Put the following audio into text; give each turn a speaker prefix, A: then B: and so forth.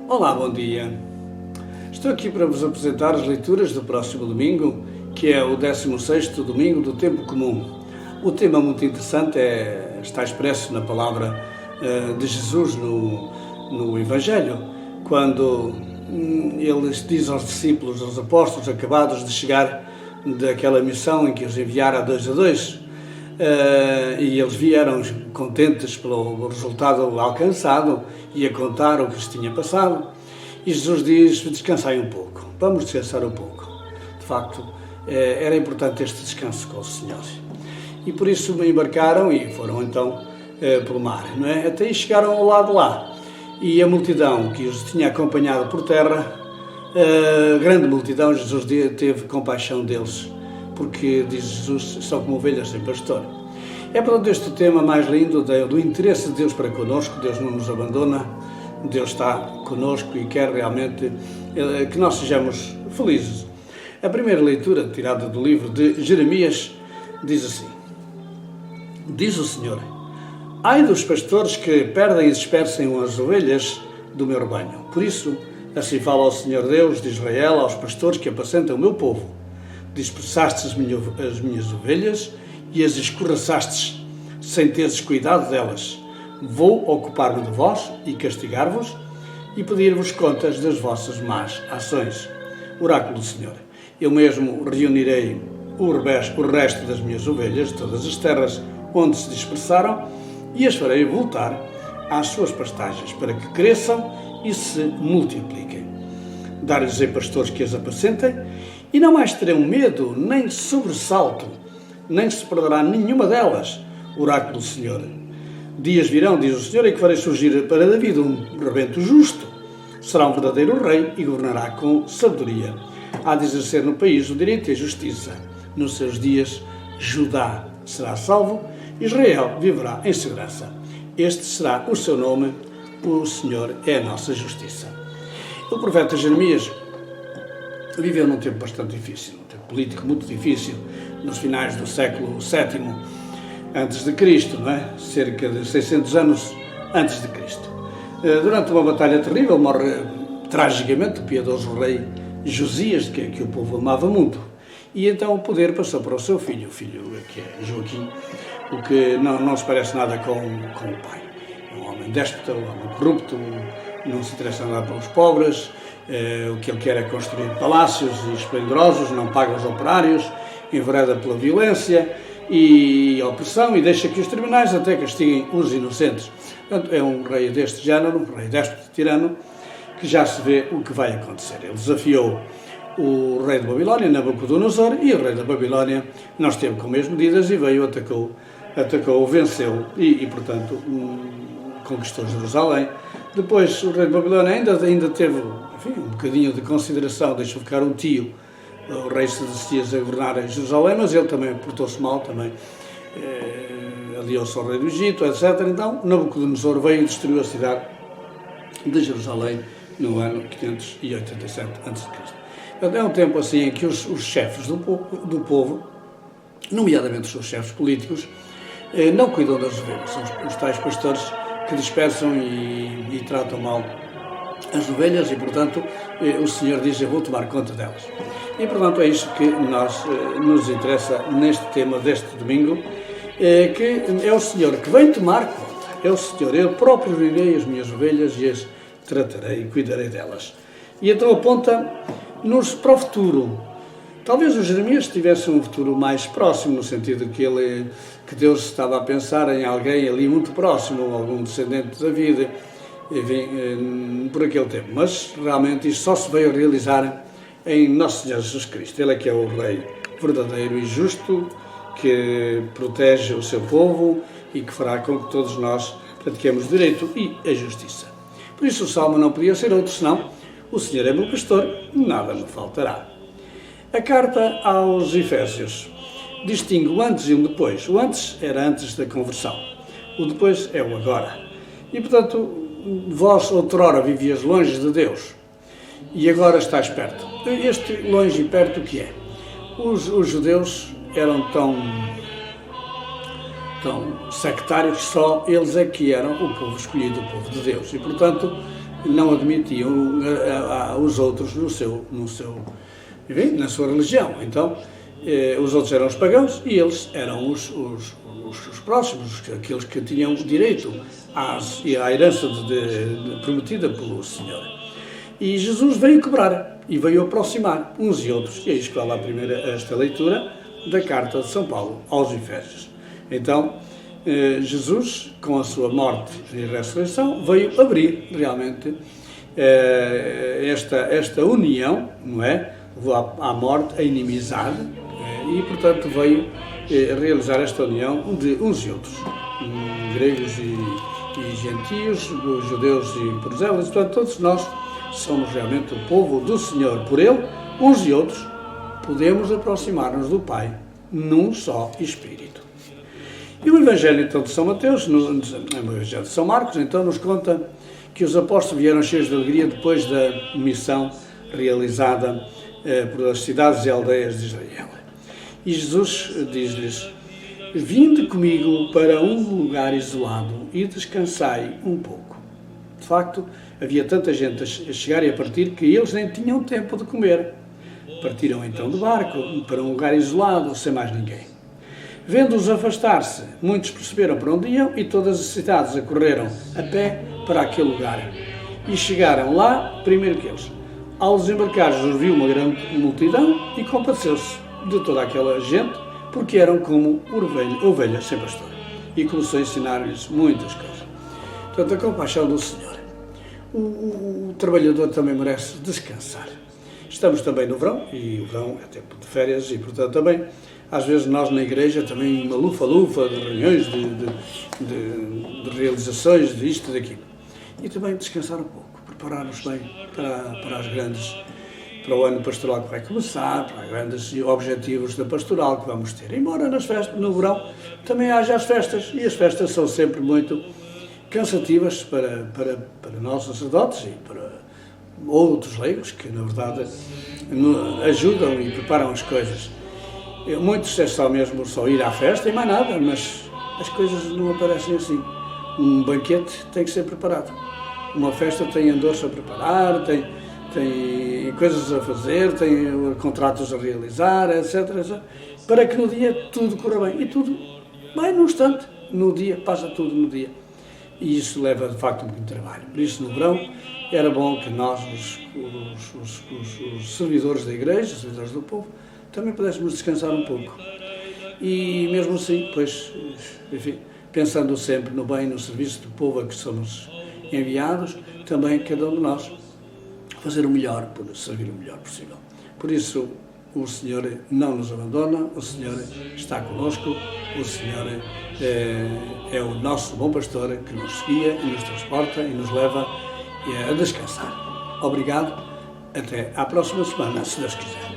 A: Olá, bom dia. Estou aqui para vos apresentar as leituras do próximo domingo, que é o 16º domingo do Tempo Comum. O tema muito interessante está expresso na palavra de Jesus no Evangelho, quando ele diz aos discípulos, aos apóstolos, acabados de chegar daquela missão em que os enviara 2 a 2, e eles vieram contentes pelo resultado alcançado e a contar o que lhes tinha passado. E Jesus diz: descansai um pouco, vamos descansar um pouco. De facto, era importante este descanso com o Senhor. E por isso me embarcaram e foram então pelo mar, não é? Até aí chegaram ao lado lá. E a multidão que os tinha acompanhado por terra, grande multidão, Jesus teve compaixão deles, porque, diz Jesus, são como ovelhas sem pastor. É, portanto, este o tema mais lindo do interesse de Deus para connosco. Deus não nos abandona, Deus está connosco e quer realmente que nós sejamos felizes. A primeira leitura, tirada do livro de Jeremias, diz assim: diz o Senhor: ai dos pastores que perdem e dispersam as ovelhas do meu rebanho. Por isso, assim fala o Senhor Deus de Israel aos pastores que apacentam o meu povo: dispersastes as minhas ovelhas e as escorraçastes, sem teres cuidado delas. Vou ocupar-me de vós e castigar-vos e pedir-vos contas das vossas más ações. Oráculo do Senhor: eu mesmo reunirei o resto das minhas ovelhas de todas as terras onde se dispersaram e as farei voltar às suas pastagens, para que cresçam e se multipliquem. Dar-lhes-ei pastores que as apacentem, e não mais terão medo, nem sobressalto, nem se perderá nenhuma delas. Oráculo do Senhor: dias virão, diz o Senhor, em que farei surgir para David um rebento justo. Será um verdadeiro rei e governará com sabedoria. Há de exercer no país o direito e a justiça. Nos seus dias, Judá será salvo, Israel viverá em segurança. Este será o seu nome, o Senhor é a nossa justiça. O profeta Jeremias viveu num tempo bastante difícil, um tempo político muito difícil, nos finais do século VII antes de Cristo, não é? Cerca de 600 anos antes de Cristo. Durante uma batalha terrível morre tragicamente o piedoso rei Josias, que o povo amava muito. E então o poder passou para o seu filho, que é Joaquim, o que não se parece nada com o pai. É um homem déspota, um homem corrupto, não se interessa nada pelos pobres, o que ele quer é construir palácios esplendorosos, não paga os operários, envereda pela violência e opressão e deixa que os tribunais até castiguem os inocentes. Portanto, é um rei deste género, um rei déspota, tirano, que já se vê o que vai acontecer. Ele desafiou o rei de Babilónia, Nabucodonosor, e o rei da Babilónia não esteve com as medidas e veio, atacou, venceu e portanto, conquistou Jerusalém. Depois o rei de Babilónia ainda teve, enfim, um bocadinho de consideração, deixou ficar um tio, o rei Sedecias, a governar em Jerusalém, mas ele também portou-se mal, também aliou-se ao rei do Egito, etc. Então Nabucodonosor veio e destruiu a cidade de Jerusalém no ano 587 a.C. É um tempo assim em que os chefes do povo, nomeadamente os seus chefes políticos, não cuidam das ovelhas. São os tais pastores que dispersam e tratam mal as ovelhas e, portanto, o Senhor diz: eu vou tomar conta delas. E, portanto, é isso que nos interessa neste tema deste domingo, que é o Senhor que vem tomar conta. É o Senhor, eu próprio virei as minhas ovelhas e as tratarei e cuidarei delas. E então aponta-nos para o futuro. Talvez o Jeremias tivesse um futuro mais próximo, no sentido que Deus estava a pensar em alguém ali muito próximo, algum descendente de David, enfim, por aquele tempo. Mas realmente isto só se veio a realizar em Nosso Senhor Jesus Cristo. Ele é que é o Rei verdadeiro e justo, que protege o seu povo e que fará com que todos nós pratiquemos o direito e a justiça. Por isso o Salmo não podia ser outro senão: o Senhor é meu pastor, nada me faltará. A carta aos Efésios distingue o antes e o depois. O antes era antes da conversão, o depois é o agora. E portanto, vós outrora vivias longe de Deus e agora estáis perto. Este longe e perto o que é? Os judeus eram tão sectários que só eles é que eram o povo escolhido, o povo de Deus. E, portanto, não admitiam os outros enfim, na sua religião. Então, os outros eram os pagãos e eles eram os próximos, aqueles que tinham direito à herança prometida pelo Senhor. E Jesus veio quebrar e veio aproximar uns e outros. E é isto que fala esta leitura da carta de São Paulo aos Efésios. Então, Jesus, com a sua morte e ressurreição, veio abrir realmente esta união, não é? Levou à morte a inimizade e, portanto, veio realizar esta união de uns e outros, gregos e gentios, judeus e prosélitos. Portanto, todos nós somos realmente o povo do Senhor. Por Ele, uns e outros, podemos aproximar-nos do Pai num só Espírito. E o Evangelho, então, de São Mateus, o Evangelho de São Marcos, então, nos conta que os apóstolos vieram cheios de alegria depois da missão realizada pelas cidades e aldeias de Israel. E Jesus diz-lhes: vinde comigo para um lugar isolado e descansai um pouco. De facto, havia tanta gente a chegar e a partir que eles nem tinham tempo de comer. Partiram então de barco para um lugar isolado, sem mais ninguém. Vendo-os afastar-se, muitos perceberam para onde iam e todas as cidades acorreram a pé para aquele lugar. E chegaram lá primeiro que eles. Ao desembarcar, Jesus viu uma grande multidão e compadeceu-se de toda aquela gente, porque eram como ovelhas sem pastor. E começou a ensinar-lhes muitas coisas. Portanto, a compaixão do Senhor. O trabalhador também merece descansar. Estamos também no verão, e o verão é tempo de férias, e portanto também, às vezes nós na igreja, também uma lufa-lufa de reuniões, de realizações, de isto e daquilo. E também descansar um pouco, preparar-nos bem para o ano pastoral que vai começar, para os grandes objetivos da pastoral que vamos ter. Embora no verão também haja as festas, e as festas são sempre muito cansativas para nós sacerdotes e para outros leigos que, na verdade, ajudam e preparam as coisas. Muitos é só ir à festa e mais nada, mas as coisas não aparecem assim. Um banquete tem que ser preparado. Uma festa tem andores a preparar, tem coisas a fazer, tem contratos a realizar, etc. Para que no dia tudo corra bem. E tudo vai num instante, no dia, passa tudo no dia. E isso leva, de facto, muito trabalho. Por isso, no verão, era bom que nós, os servidores da igreja, os servidores do povo, também pudéssemos descansar um pouco. E mesmo assim, pois, enfim, pensando sempre no bem, no serviço do povo a que somos enviados, também cada um de nós fazer o melhor, por servir o melhor possível. Por isso, o Senhor não nos abandona, o Senhor está conosco, o Senhor é o nosso bom pastor que nos guia e nos transporta e nos leva a descansar. Obrigado, até à próxima semana, se Deus quiser.